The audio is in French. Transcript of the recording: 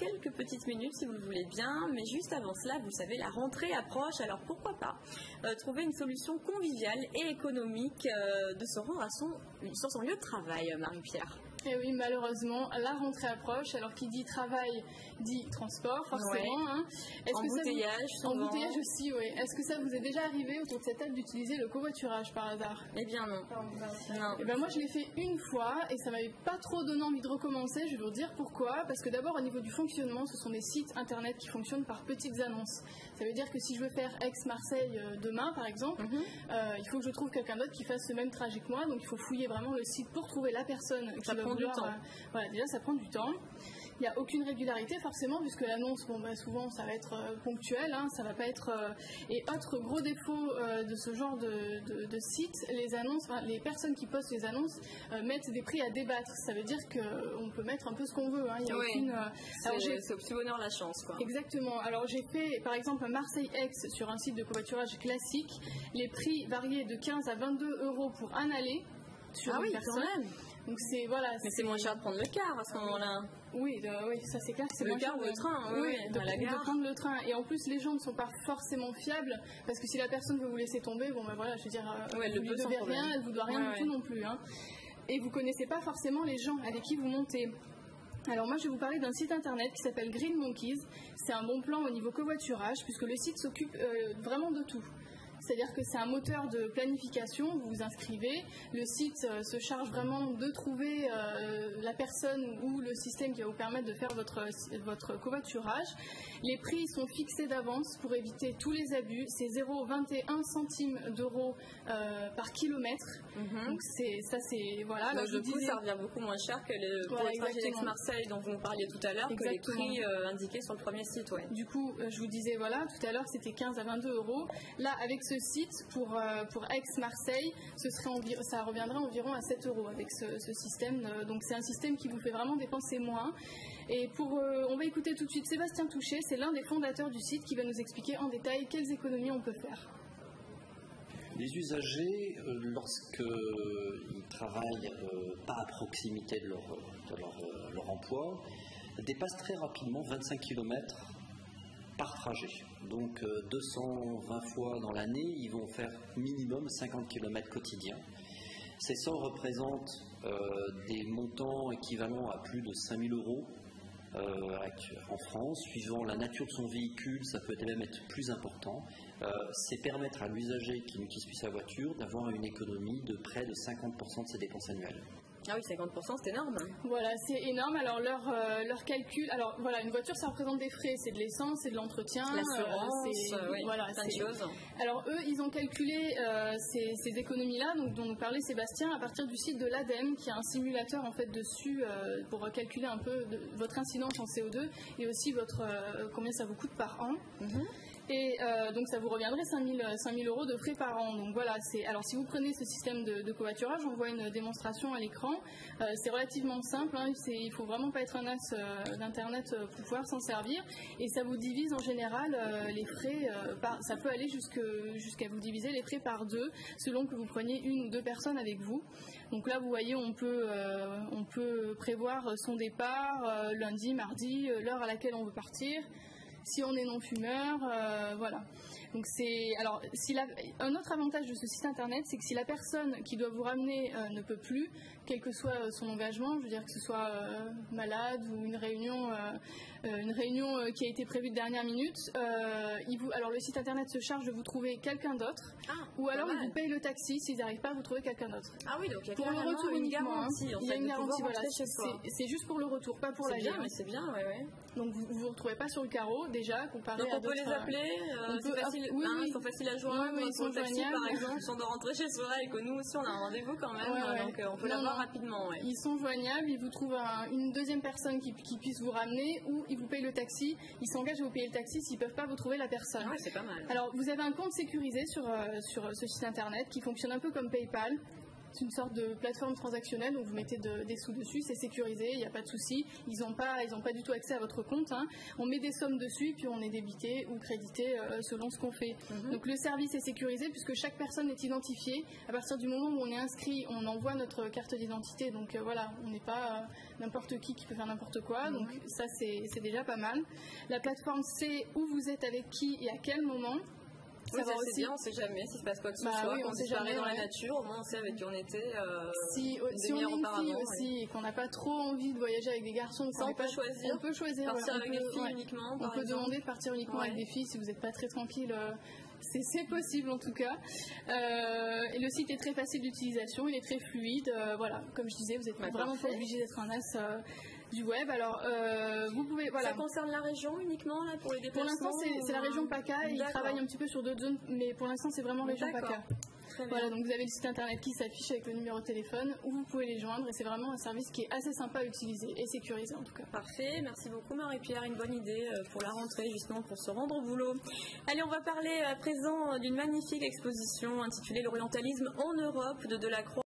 quelques petites minutes si vous le voulez bien, mais juste avant cela, vous savez, la rentrée approche, alors pourquoi pas trouver une solution conviviale et économique de se rendre sur son lieu de travail, Marie-Pierre. Et oui, malheureusement, la rentrée approche. Alors, qui dit travail dit transport, forcément. Ouais. Embouteillage, souvent. Embouteillage aussi, oui. Est-ce que ça vous est déjà arrivé autour de cette table d'utiliser le covoiturage par hasard? Eh bien non. Et ben moi, je l'ai fait une fois et ça m'avait pas trop donné envie de recommencer. Je vais vous dire pourquoi. Parce que d'abord, au niveau du fonctionnement, ce sont des sites internet qui fonctionnent par petites annonces. Ça veut dire que si je veux faire Aix-Marseille demain, par exemple, il faut que je trouve quelqu'un d'autre qui fasse ce même trajet que moi. Donc, il faut fouiller vraiment le site pour trouver la personne qui va du temps. Voilà, déjà ça prend du temps. Il n'y a aucune régularité forcément puisque l'annonce, souvent ça va être ponctuel, ça va pas être. Et autre gros défaut de ce genre de site, les annonces, les personnes qui postent les annonces mettent des prix à débattre. Ça veut dire qu'on peut mettre un peu ce qu'on veut. Il y a aucune. C'est au petit bonheur la chance, quoi. Exactement. Alors j'ai fait par exemple un Marseille-Aix sur un site de covoiturage classique. Les prix variaient de 15 à 22 € pour un aller sur une personne. Donc c'est Mais c'est moins cher de prendre le car à ce moment-là. Oui, ça c'est clair que c'est le moins cher de train. De prendre le train. Et en plus les gens ne sont pas forcément fiables parce que si la personne veut vous laisser tomber, je veux dire, vous ne devez rien, elle vous doit rien du tout non plus. Et vous connaissez pas forcément les gens avec qui vous montez. Alors moi je vais vous parler d'un site internet qui s'appelle Green Monkeys. C'est un bon plan au niveau covoiturage puisque le site s'occupe vraiment de tout. C'est-à-dire que c'est un moteur de planification, vous vous inscrivez, le site se charge vraiment de trouver la personne ou le système qui va vous permettre de faire votre covoiturage. Les prix sont fixés d'avance pour éviter tous les abus, c'est 0,21 centimes d'euros par kilomètre. Donc voilà. Donc du coup ça revient beaucoup moins cher que pour le trajet d'Aix-Marseille dont vous nous parliez tout à l'heure, que les prix indiqués sur le premier site. Ouais. Du coup, je vous disais tout à l'heure c'était 15 à 22 €. Là avec ce site pour Aix-Marseille, ça reviendrait environ à 7 € avec ce système. Donc c'est un système qui vous fait vraiment dépenser moins. Et on va écouter tout de suite Sébastien Touchet, c'est l'un des fondateurs du site qui va nous expliquer en détail quelles économies on peut faire. Les usagers, lorsqu'ils travaillent pas à proximité de leur emploi, dépassent très rapidement 25 km par trajet. Donc 220 fois dans l'année, ils vont faire minimum 50 km quotidiens. Ces sommes représentent des montants équivalents à plus de 5 000 € en France. Suivant la nature de son véhicule, ça peut même être plus important. C'est permettre à l'usager qui n'utilise plus sa voiture d'avoir une économie de près de 50% de ses dépenses annuelles. Ah oui, 50%, c'est énorme. Voilà, c'est énorme. Alors, leur calcul... Alors, voilà, une voiture, ça représente des frais. C'est de l'essence, c'est de l'entretien. L'assurance, plein de choses. Alors, eux, ils ont calculé ces économies-là, donc, dont nous parlait Sébastien, à partir du site de l'ADEME, qui a un simulateur, en fait, dessus, pour calculer un peu votre incidence en CO2 et aussi combien ça vous coûte par an. Et donc ça vous reviendrait 5 000 € de frais par an. Donc voilà, alors si vous prenez ce système de covoiturage, on voit une démonstration à l'écran. C'est relativement simple, il faut vraiment pas être un as d'internet pour pouvoir s'en servir. Et ça vous divise en général les frais, ça peut aller jusqu'à vous diviser les frais par 2, selon que vous preniez une ou deux personnes avec vous. Donc là, vous voyez, on peut prévoir son départ, lundi, mardi, l'heure à laquelle on veut partir. Si on est non-fumeur, voilà. Donc un autre avantage de ce site internet, c'est que si la personne qui doit vous ramener ne peut plus, quel que soit son engagement, je veux dire que ce soit malade ou une réunion qui a été prévue de dernière minute, alors le site internet se charge de vous trouver quelqu'un d'autre, ou alors il vous paye le taxi s'ils n'arrivent pas à vous trouver quelqu'un d'autre. Ah oui, donc il y a pour le retour une garantie. Il y a une garantie, voilà. C'est juste pour le retour, pas pour l'aller. C'est bien, ouais. Donc vous ne vous retrouvez pas sur le carreau déjà comparé donc à on peut les appeler, ils sont faciles à joindre. Ils sont joignables. Par exemple, si on doit rentrer chez soi et que nous aussi on a un rendez-vous quand même, donc on peut l'avoir rapidement. Ouais. Ils sont joignables, ils vous trouvent une deuxième personne qui puisse vous ramener, ou ils vous payent le taxi. Ils s'engagent à vous payer le taxi s'ils ne peuvent pas vous trouver la personne. Ouais, c'est pas mal. Alors vous avez un compte sécurisé sur ce site internet qui fonctionne un peu comme PayPal. C'est une sorte de plateforme transactionnelle, donc vous mettez des sous dessus, c'est sécurisé, il n'y a pas de souci. Ils n'ont pas du tout accès à votre compte. Hein. On met des sommes dessus, puis on est débité ou crédité selon ce qu'on fait. Donc le service est sécurisé puisque chaque personne est identifiée. À partir du moment où on est inscrit, on envoie notre carte d'identité. Donc voilà, on n'est pas n'importe qui peut faire n'importe quoi. Donc ça, c'est déjà pas mal. La plateforme sait où vous êtes, avec qui et à quel moment. Oui, ça c'est bien, on ne sait jamais s'il se passe quoi que ce soit. Oui, on sait jamais dans la nature, au moins on sait avec qui on était si on est une fille aussi et qu'on n'a pas trop envie de voyager avec des garçons, on peut choisir. On peut choisir. Partir avec des filles uniquement. On peut demander de partir uniquement avec des filles si vous n'êtes pas très tranquille. C'est possible en tout cas. Et le site est très facile d'utilisation, il est très fluide. Voilà, comme je disais, vous n'êtes vraiment pas obligé d'être un as du web. Alors, vous pouvez. Voilà. Ça concerne la région uniquement là, pour les déplacements? Pour l'instant, c'est la région PACA. Ils travaillent un petit peu sur d'autres zones, mais pour l'instant, c'est vraiment région PACA. Voilà, donc vous avez le site internet qui s'affiche avec le numéro de téléphone où vous pouvez les joindre et c'est vraiment un service qui est assez sympa à utiliser et sécurisé en tout cas. Parfait, merci beaucoup Marie-Pierre, une bonne idée pour la rentrée justement pour se rendre au boulot. Allez, on va parler à présent d'une magnifique exposition intitulée L'orientalisme en Europe de Delacroix.